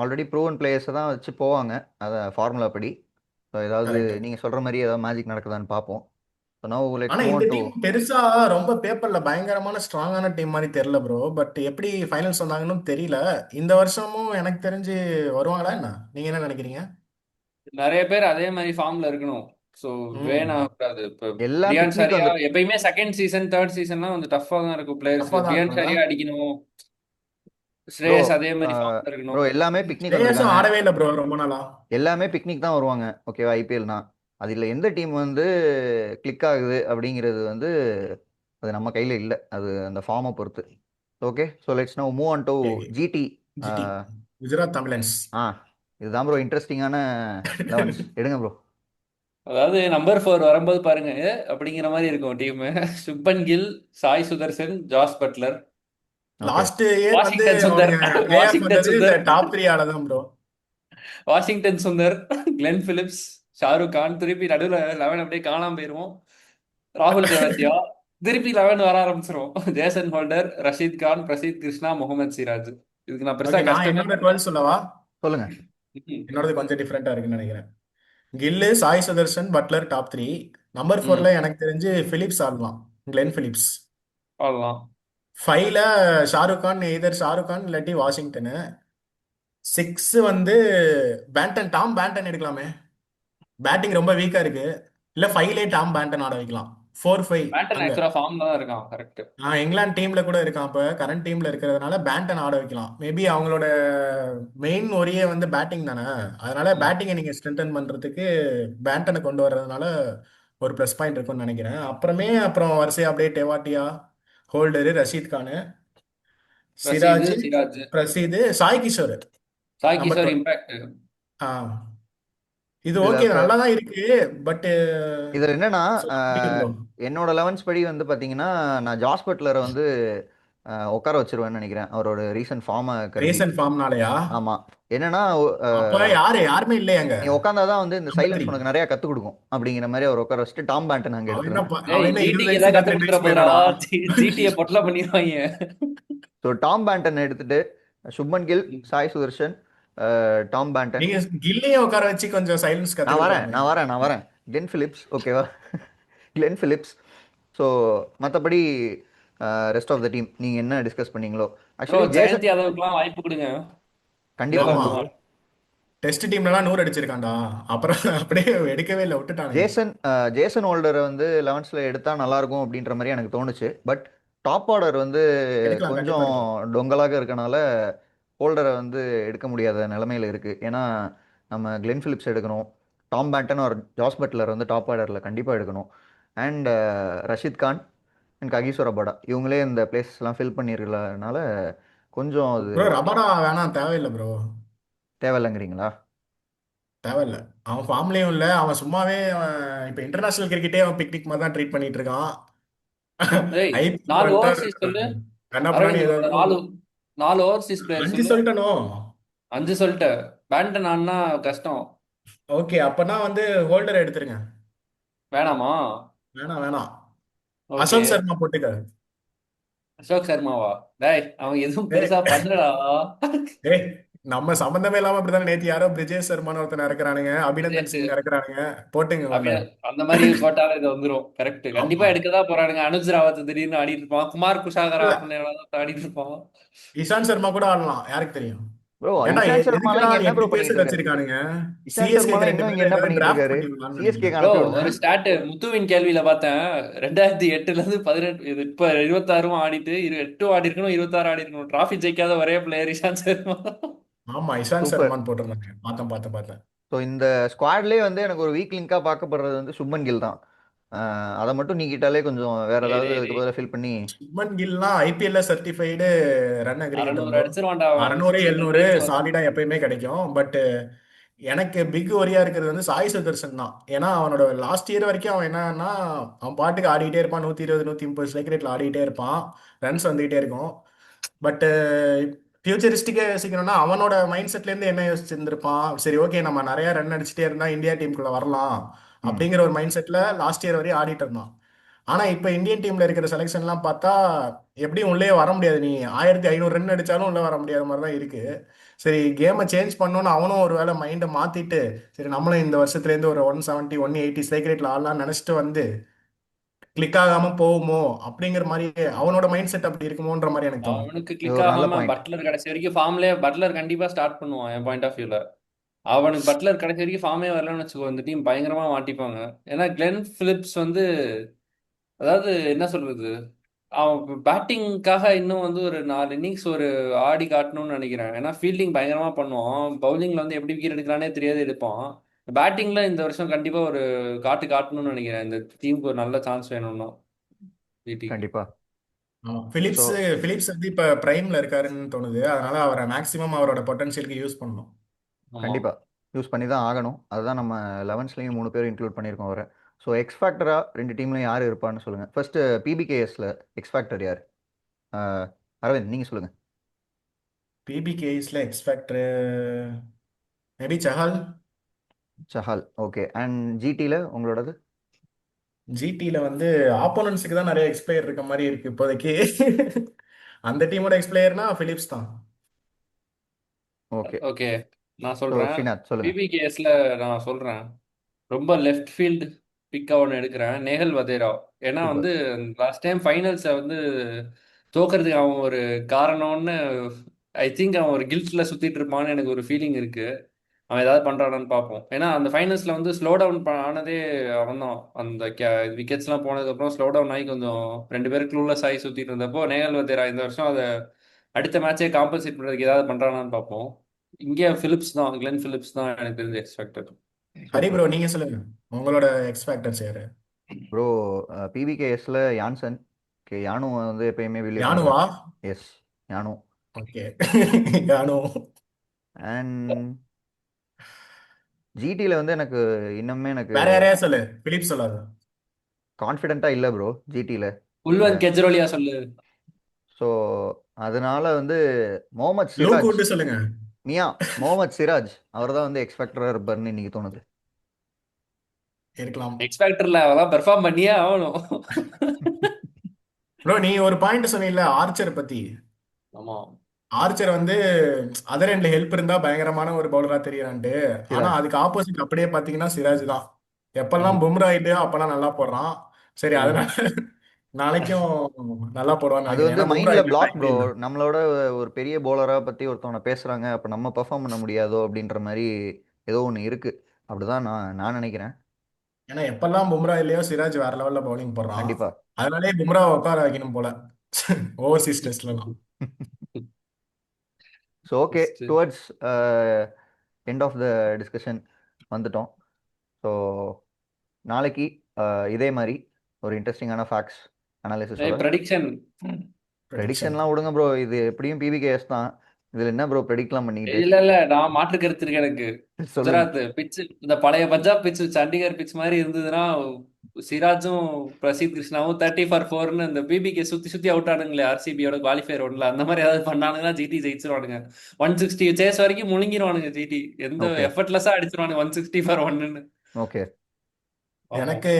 ஆல்ரெடி ப்ரூவன் பிளேயர்ஸை தான் வச்சு போவாங்க. அதை ஃபார்முலா படி. ஸோ ஏதாவது கரெக்ட். நீங்கள் சொல்கிற மாதிரி ஏதாவது மேஜிக் நடக்குதான்னு பார்ப்போம். ஸோ நோ ஆனா லெட்ஸ் மூவ் இந்த ஆன் டு. டீம் பெருசா ரொம்ப பேப்பர்ல பயங்கரமான ஸ்ட்ராங்கான டீம் மாதிரி தெரியல ப்ரோ. பட் எப்படி ஃபைனல்ஸ் வந்தாங்கன்னு தெரியல. இந்த வருஷமும் எனக்கு தெரிஞ்சு வருவாங்களா என்ன? நீங்க என்ன நினைக்கிறீங்க? நிறைய பேர் அதே மாதிரி ஃபார்ம்ல இருக்கணும். ஸோ ம். வேணாக்கூடாது. இப்போ எல்லாம் பிரியான் பிக்னிக் சாரியா வந்து எப்பயுமே செகண்ட் சீசன் தேர்ட் சீசன்லாம் வந்து டஃப்பாக தான் இருக்கும் பிளேயர்ஸ். டஃபா தான் பிரியான் இருக்கும்ல. சாரியா அடிக்கணும், ப்ரோ ஸ்ரேயஸ் அதே மாதிரி ஃபார்ம்ல ப்ரோ இருக்கணும். எல்லாமே பிக்னிக் ஸ்ரேயஸும் வந்திருக்காங்க. ஆடவே இல்லை ப்ரோ ரொம்ப நாளா. எல்லாமே பிக்னிக் தான் வருவாங்க. ஓகேவா? ஐபிஎல்னா அதில் எந்த டீம் வந்து கிளிக் ஆகுது அப்படிங்கிறது வந்து அது நம்ம கையில் இல்லை. அது அந்த ஃபார்மை பொறுத்து. Okay, so let's no move on to GT. GT, Gujarat தமிழன்ஸ். ஆ இதுதான் ப்ரோ இன்ட்ரெஸ்டிங்கான லெவன்ஸ். எடுங்க ப்ரோ. அதாவது நம்பர் 4 வரும்போது பாருங்க அப்படிங்கிற மாதிரி இருக்கும் team. Shubman Gill, Sai Sudharsan, Jos Buttler, okay. Last year வந்து வாஷிங்டன் சுந்தர். அவனுங்க பிளேஆஃப் வாஷிங்டன் வந்தது இந்த சுந்தர், டாப் 3 ஆல தான் bro. Washington Sundar, Glenn Phillips, Shahrukh Khan. திருப்பி நடுவில் 11 அப்படியே காணாம போயிருவோம். ராகுல் தெவாத்தியா. திருப்பி 11 வர ஆரம்பிச்சிரும். Jason Holder, Rashid Khan, Prasidh Krishna, Mohammed Siraj. இதுக்கு நான் பெருசா ஓகே, நான் கஷ்டமே என்னோட பண்ணல. 12 சொல்லவா? சொல்லுங்க. என்னோடது கொஞ்சம் டிஃப்ரெண்டா இருக்குன்னு நினைக்கிறேன். Gill, Sai Sudharsan, Buttler top 3. Number ம் 4ல எனக்கு தெரிஞ்சு பிலிப்ஸ் ஆடலாம். Glenn Phillips. அவ்வளோதான். 5ல ஷாருக் கான், எய்தர் ஷாருக் கான் இல்லாட்டி வாஷிங்டனு. 6 வந்து டாம் பேண்டன் எடுக்கலாமே. பேட்டிங் ரொம்ப வீக்கா இருக்கு. இல்ல 5லே டாம் பேண்டன் ஆட வைக்கலாம். 4-5 பேட்டன் அங்க. ஆக்சுவலா ஃபார்ம்ல தான் இருக்கான். கரெக்ட். இங்கிலாந்து டீம்ல கூட இருக்கான். இப்ப கரண்ட் டீம்ல இருக்கிறதுனால பேண்டன் ஆட வைக்கலாம். மேபி அவங்களோட மெயின் ஒரியே வந்து பேட்டிங் தானே. அதனால பேட்டிங்கை நீங்க ஸ்ட்ரென்தன் பண்றதுக்கு பேண்டனை கொண்டு வர்றதுனால ஒரு ப்ளஸ் பாயிண்ட் இருக்கும்னு நினைக்கிறேன். அப்புறம் வரிசையா அப்படியே டெவாட்டியா, ஹோல்டரு, ரஷீத் கானு, ரசீது, சிராஜ், சிராஜ், பிரசீத், சாய் கிஷோர். சாய் நம்பர் கிஷோர் 12. இம்பாக்ட். ஆ இது இதில் ஓகே, இப்போ நல்லா தான் இருக்கு. பட் இதில் என்னன்னா சொல்ல முடியும் ப்ரோ. என்னோட லெவன்ஸ் படி வந்து பார்த்தீங்கன்னா நான் ஜாஸ் பட்லரை வந்து உட்கார வச்சிருவேன்னு நினைக்கிறேன். அவரோட ரீசன்ட் ஃபார்மை கருதி. ரீசன்ட் ஃபார்ம்னாலயா? ஆமாம். என்னன்னா அப்ப யாருமே இல்லையாங்க. நீ உட்காந்தாதான் வந்து இந்த நம்பர் 3. சைலன்ஸ் உனக்கு நிறைய கற்றுக் கொடுக்கும் அப்படிங்கிற மாதிரி அவர் உட்கார வச்சுட்டு டாம் பேண்டன் அங்கே எடுத்துருவேன். ஏய், அவன் என்ன 20 ஜிடிக்கு வயசு ஏதாவது கத்து 22 கொடுத்துற வயசு போதுடா. பையனாடா? ஜிடியை பொட்டலா பண்ணிடுவாங்க. ஸோ டாம் பேண்டன் எடுத்துட்டு சுப்மன் கில், சாய் சுதர்ஷன், டாம் பேண்டன். நீங்க கில்லியை உட்கார வச்சு கொஞ்சம் சைலன்ஸ் கத்து நான் வரேன் கொடுக்கலாமே. நான் வரேன் நான் வரேன் கிளென் பிலிப்ஸ். ஓகேவா? Glenn Phillips. ஸோ மற்றபடி ரெஸ்ட் ஆஃப் த டீம் நீங்கள் என்ன டிஸ்கஸ் பண்ணீங்களோ. ப்ரோ, ஆக்சுவலி ஜெயந்த் யாதவுக்குலாம் வாய்ப்பு கொடுங்க. கண்டிப்பாக. ஆமா, இதெல்லாம் டெஸ்ட் டீம்லலாம் 100 அடிச்சிருக்கான்டா. அப்புறம் அப்படியே எடுக்கவே இல்லை, விட்டுட்டானுங்க. ஜேசன் ஹோல்டரை வந்து லெவன்ஸில் எடுத்தால் நல்லாயிருக்கும் அப்படின்ற மாதிரி எனக்கு தோணுச்சு. பட் டாப் ஆர்டர் வந்து எடுக்கலாம், கண்டிப்பா கொஞ்சம் எடுக்கலாம். டொங்கலாக இருக்கனால ஹோல்டரை வந்து எடுக்க முடியாத நிலமையில இருக்குது. ஏன்னா நம்ம கிளென் பிலிப்ஸ் எடுக்கணும். டாம் பேண்டன் ஒரு ஜாஸ் பட்லர் வந்து டாப் ஆர்டரில் கண்டிப்பாக எடுக்கணும். And Rashid Khan and Kagiso Rabada இவங்களே இந்த பிளேஸ்லாம் ஃபில் பண்ணியிருக்கனால கொஞ்சம் அது ப்ரோ ரபாடா வேணாம், தேவையில்லை ப்ரோ. தேவையில்லைங்கிறீங்களா? தேவையில்லை. அவன் ஃபார்ம்லயும் இல்லை. அவன் சும்மாவே இப்ப இன்டர்நேஷனல் கிரிக்கெட்டே அவன் பிக்னிக் மாதிரி தான் ட்ரீட் பண்ணிட்டு இருக்கான். ஏய், ஐபிஎல் 4 வந்துட்டா ஓவர்சீஸ் சொல்லு. கண்ணா பின்னாடி அரவிந்த் ப்ரோட ஏதாவது. 4 ஓவர்சீஸ் பிளேயர் 5 சொல்லு. சொல்லிட்டனும். 5 சொல்லிட்ட. பேண்டன் ஆனா கஷ்டம். ஓகே, அப்பனா வந்து ஹோல்டர் எடுத்துருங்க. வேணாமா? வேணாம் வேணாம். ஓகே. அசோக் சர்மா போட்டுக்க. அசோக் சர்மாவா? டேய், அவன் எதுவும் ஏய் பெருசா பண்ணலடா. ஏய் நம்ம சம்பந்தமே இல்லாம இப்படிதானே நேத்து யாரோ பிரிஜேஷ் சர்மான்னு ஒருத்தன் இறக்குறானுங்க, அபிநந்தன் சிங் இறக்குறானுங்க. போட்டுங்க அப்படி உள்ள. அந்த மாதிரி போட்டாலும் இது வந்துரும். கரெக்ட். ஆமா. கண்டிப்பா எடுக்கதான் போறானுங்க. அனுஜ் ராவத் திடீர்னு ஆடிட்டு இருப்பான். குமார் குஷாகரா இல்ல, ஆடிட்டு இருப்பான். இஷாந்த் சர்மா கூட ஆடலாம், யாருக்கு தெரியும். ப்ரோ ஏன்டா இஷாந்த் சர்மாலாம் எதுக்குடா இங்கே என்ன எம்டி ப்ரோ பண்ணிட்டு பேசர் இருக்காரு? வச்சிருக்கானுங்க. இஷாந்த் சிஎஸ்கேக்கு சர்மாலாம் 2 இன்னும் இங்கே பேரை என்ன ஏதாவது பண்ணிட்டு டிராஃப்ட் இருக்காரு? பண்ணி விடலாம்னு சிஎஸ்கேக்கு நினைக்கிறேன். ப்ரோ, அனுப்பி ஒரு விடுங்க. ஸ்டாட் முத்துவின் கேள்வியில பார்த்தேன். 2008ல இருந்து 18 இது இப்ப 26 ஆடிட்டு 8 ஆடி இருக்கணும், 26 ஆடி இருக்கணும். டிராஃபி ஜெயிக்காத ஒரே பிளேயர் இஷாந்த் சர்மா. ஆமா, இஷாந்த் சூப்பர். சர்மான்னு போட்டிருந்தாங்க. பார்த்தேன். ஸோ இந்த ஸ்குவாட்லேயே வந்து எனக்கு ஒரு வீக் லிங்காக பார்க்கப்படுறது வந்து சுப்மன் கில் தான். அதை மட்டும் நீக்கிட்டாலே கொஞ்சம் வேற டேய் ஏதாவது டேய் அதுக்கு டேய், பதிலாக ஃபில் பண்ணி. சுப்மன் கில்லாம் ஐபிஎல்ல சர்டிஃபைடு ரன் அக்ரிகேட்டர் 600 ப்ரோ. அடிச்சிருவான்டா அவன். 600 600 700 ரீச் வரும். சாலிடா எப்பயுமே கிடைக்கும். பட் எனக்கு பிக் ஒரியா இருக்கிறது வந்து சாய் சுதர்சன் தான். ஏன்னா அவனோட லாஸ்ட் இயர் வரைக்கும் அவன் என்னன்னா, அவன் பாட்டுக்கு ஆடிட்டே இருப்பான். 120 130 ஸ்ட்ரைக் ரேட்ல ஆடிட்டே இருப்பான். ரன்ஸ் வந்துகிட்டே இருக்கும். பட் ஃபியூச்சரிஸ்டிக்கா யோசிக்கணும்னா அவனோட மைண்ட் செட்ல இருந்து என்ன யோசிச்சிருந்திருப்பான், சரி ஓகே நம்ம நிறைய ரன் அடிச்சுட்டே இருந்தா இந்தியா டீமுக்குள்ள வரலாம் ம் அப்படிங்கிற ஒரு மைண்ட் செட்ல லாஸ்ட் இயர் வரையும் ஆடிட்டு இருந்தான். ஆனா இப்ப இந்தியன் டீம்ல இருக்கிற செலெக்ஷன்லாம் பார்த்தா எப்படியும் உள்ளே வர முடியாது, நீ 1500 ரன் அடிச்சாலும் உள்ள வர முடியாத மாதிரி தான் இருக்கு. சரி கேமை சேஞ்ச் பண்ணணும்னு அவனும் ஒரு வேளை மைண்டை மாத்திட்டு சரி நம்மளும் இந்த வருஷத்துல இருந்து ஒரு 170 180 ஸ்ட்ரைக் ரேட்ல ஆடலாம்னு நினைச்சிட்டு வந்து கிளிக் ஆகாம போகுமோ அப்படிங்கிற மாதிரி அவனோட மைண்ட் செட் அப்படி இருக்குமோன்ற மாதிரி எனக்கு தோணுது. அவனுக்கு இது கிளிக் ஒரு நல்ல ஆகாம பாயிண்ட். பட்லர் கடைசி வரைக்கும் ஃபார்ம்லயே பட்லர் கண்டிப்பா ஸ்டார்ட் பண்ணுவான் என் பாயிண்ட் ஆஃப் வியூல. அவனுக்கு பட்லர் கடைசி வரைக்கும் ஃபார்மே வரலன்னு வச்சுக்கோ, இந்த டீம் பயங்கரமா மாட்டிப்பாங்க. ஏன்னா கிளென் பிலிப்ஸ் வந்து, அதாவது என்ன சொல்றது, அவன் பேட்டிங்காக இன்னும் வந்து ஒரு 4 இன்னிங்ஸ் ஒரு ஆடி காட்டணும்னு நினைக்கிறேன். ஏன்னா ஃபீல்டிங் பயங்கரமா பண்ணுவான், பவுலிங்ல வந்து எப்படி விக்கெட் எடுக்கிறானே தெரியாது எடுப்பான். பேட்டிங்ல இந்த வருஷம் கண்டிப்பா ஒரு காட்டணும்னு நினைக்கிறேன். இந்த டீமுக்கு ஒரு நல்ல சான்ஸ் வேணும்னா ஜிடிக்கு. கண்டிப்பா. ஆமா. ஸோ பிலிப்ஸ் வந்து இப்ப பிரைம்ல இருக்காருன்னு தோணுது, அதனால அவரை மேக்சிமம் அவரோட பொட்டன்ஷியலுக்கு யூஸ் பண்ணணும். ஆமா. கண்டிப்பா யூஸ் பண்ணி தான் ஆகணும். அதுதான் நம்ம 11ஸ்லையும் 3 பேர் இன்க்ளூட் பண்ணியிருக்கோம் வர. ஸோ எக்ஸ் ஃபேக்டரா 2 டீம்லையும் யார் இருப்பான்னு சொல்லுங்க. ஃபர்ஸ்ட் பிபிகேஎஸ்ல எக்ஸ் ஃபேக்டர் யார்? அரவிந்த் நீங்க சொல்லுங்க. பிபிகேஸ்ல X factor maybe Chahal. Chahal, okay. And ஜிடியில் உங்களோடது? ஜிடில வந்து ஆப்போனன்ட்ஸுக்கு தான் நிறைய எக்ஸ்பிளேயர் இருக்க மாதிரி இருக்கு இப்போதைக்கு. அந்த டீமோட எக்ஸ்பிளேயர்னா பிலிப்ஸ் தான். ஓகே. ஓகே, நான் ஸோ சொல்றேன். ஸ்ரீநாத் சொல்லுங்க. பிபிகேஎஸ்ல நான் சொல்றேன், ரொம்ப லெஃப்ட் ஃபீல்டு பிக்காக ஒன்று எடுக்கிறேன், நேஹல் வதேரா. ஏன்னா சூப்பர். வந்து லாஸ்ட் டைம் ஃபைனல்ஸை வந்து தோக்கறதுக்கு அவன் ஒரு காரணம்னு, ஐ திங்க் அவன் ஒரு கில்ட்ல சுத்திட்டு இருப்பான்னு எனக்கு ஒரு ஃபீலிங் இருக்கு. அவன் ஏதாவது பண்றானான்னு பார்ப்போம். ஏன்னா அந்த ஃபைனல்ஸ்ல வந்து ஸ்லோ டவுன் ஆனதே அவன் தான். அந்த விக்கெட்ஸ்லாம் போனதுக்கப்புறம் ஸ்லோ டவுன் ஆகி கொஞ்சம் 2 பேரும் க்ளூலெஸ் ஆகி சுத்திட்டு இருந்தப்போ நேஹல் வதேரா இந்த வருஷம் அதை அடுத்த மேட்சே காம்பன்சேட் பண்றதுக்கு ஏதாவது பண்றானான்னு பார்ப்போம். இங்கே பிலிப்ஸ் தான், கிளென் பிலிப்ஸ் தான் எனக்கு தெரிஞ்ச எக்ஸ்பெக்டட். ஹரி சூப்பர். ப்ரோ நீங்க சொல்லுங்க, உங்களோட எக்ஸ் ஃபேக்டர்ஸ் யாரு? ப்ரோ பிபிகேஎஸ்ல யான்சன். ஓகே, யானு வந்து எப்பயுமே வில்லியம் யானுவா? பண்றாரு. எஸ், யானு. ஓகே. யானு. அண்ட் ஜிடியில் வந்து எனக்கு இன்னுமே எனக்கு வேற யாரையா சொல்லு, பிலிப்ஸ் சொல்லாத. கான்ஃபிடென்ட்டாக இல்லை ப்ரோ ஜிடியில். உல்வன் கெஜ்ரோலியா சொல்லு. ஸோ அதனால வந்து முகமது லூக் சிராஜ். வுட் சொல்லுங்க. மியா முகமது சிராஜ் அவர் தான் வந்து எக்ஸ்பெக்டராக இருப்பார்னு இன்னைக்கு தோணுது. இருக்கலாம். எக்ஸ்பெக்டர்ல அவெல்லாம் பெர்ஃபார்ம் பண்ணியே ஆகணும். ப்ரோ நீ ஒரு பாயிண்ட் சொன்னீங்கல்ல ஆர்ச்சர் பத்தி. ஆமா. ஆர்ச்சர் வந்து அதர் எண்ட்ல ஹெல்ப் இருந்தா பயங்கரமான ஒரு பவுலரா தெரியறான்ட்டு. ஆனா சிராஜ். அதுக்கு ஆப்போசிட் அப்படியே பாத்தீங்கன்னா சிராஜ் தான். எப்பெல்லாம் ம். பும்ரா இல்லையோ அப்பெல்லாம் நல்லா போடுறான். சரி ம். அதனால நாளைக்கும் நல்லா போடுவான்னு அது நினைக்கிறேன், வந்து ஏன்னா பும்ரா மைண்ட்ல இல்ல பிளாக் டைமே ப்ரோ. இல்ல. நம்மளோட ஒரு பெரிய பவுலரா பத்தி ஒருத்தவங்க பேசுறாங்க, அப்ப நம்ம பெர்ஃபார்ம் பண்ண முடியாதோ அப்படின்ற மாதிரி ஏதோ ஒன்று இருக்கு. அப்படிதான் நான் நான் நினைக்கிறேன். ஏன்னா எப்பெல்லாம் பும்ரா இல்லையோ சிராஜ் வேற லெவல்ல பவுலிங் போடுறான். கண்டிப்பா. அதனாலே பும்ரா உட்கார வைக்கணும் போல ஓவர்சீஸ் டெஸ்ட்லாம். So okay, First. Towards end of the discussion வந்துட்டோம். ஸோ நாளைக்கு இதே மாதிரி ஒரு இன்ட்ரெஸ்டிங்கான ஃபேக்ட்ஸ் அனாலிசிஸோட. ப்ரெடிக்ஷன். ப்ரெடிக்ஷன். ப்ரெடிக்ஷன்லாம் விடுங்க ப்ரோ, இது எப்படியும் பிபிகேஎஸ் தான். இதில் என்ன ப்ரோ ப்ரெடிக்ட்லாம் பண்ணிக்கிட்டு. இல்ல இல்ல, நான் மாற்று கருத்து இருக்கு எனக்கு. சொல்லுங்க. குஜராத் பிச்சு, இந்த பழைய பஞ்சாப் பிச்சு, சண்டிகர் பிச் மாதிரி இருந்ததுன்னா சிராஜும் பிரசீத் கிருஷ்ணாவும் 30 for 4ன்னு இந்த பிபிகே சுத்தி சுத்தி அவுட் ஆனுங்களே ஆர்சிபியோட குவாலிஃபயர் ஒன்ல, அந்த மாதிரி ஏதாவது பண்ணானுங்கன்னா ஜிடி ஜெயிச்சிருவானுங்க. 160 சேஸ் வரைக்கும் முழுங்கிருவானுங்க ஜிடி. எந்த ஓகே. எஃபர்ட்லெஸ்ஸா அடிச்சிருவானுங்க 160 for 1ன்னு. ஓகே. பார்ப்போம். எனக்கு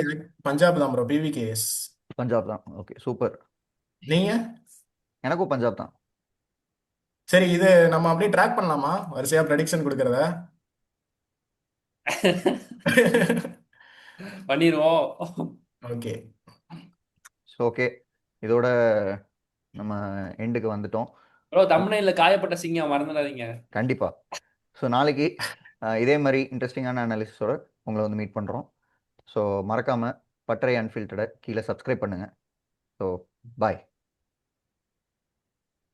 பஞ்சாப் தான் ப்ரோ, பிவிகேஎஸ். பஞ்சாப் தான். Okay super. நீங்க? எனக்கும் பஞ்சாப் தான். சரி இது நம்ம அப்படியே ட்ராக் பண்ணலாமா வரிசையா ப்ரெடிக்ஷன் கொடுக்கறத? பண்ணிடுவோம். ஓகே. ஸோ ஓகே, இதோட நம்ம எண்டுக்கு வந்துட்டோம். ப்ரோ தம்ப்நெயில்ல காயப்பட்ட சிங்கம் மறந்துடாதீங்க. கண்டிப்பா. ஸோ நாளைக்கு இதே மாதிரி இன்ட்ரெஸ்டிங்கான அனாலிசிஸோட உங்களை வந்து மீட் பண்ணுறோம். ஸோ மறக்காமல் பட்டறை அன்ஃபில்டரை கீழே சப்ஸ்கிரைப் பண்ணுங்கள். So bye.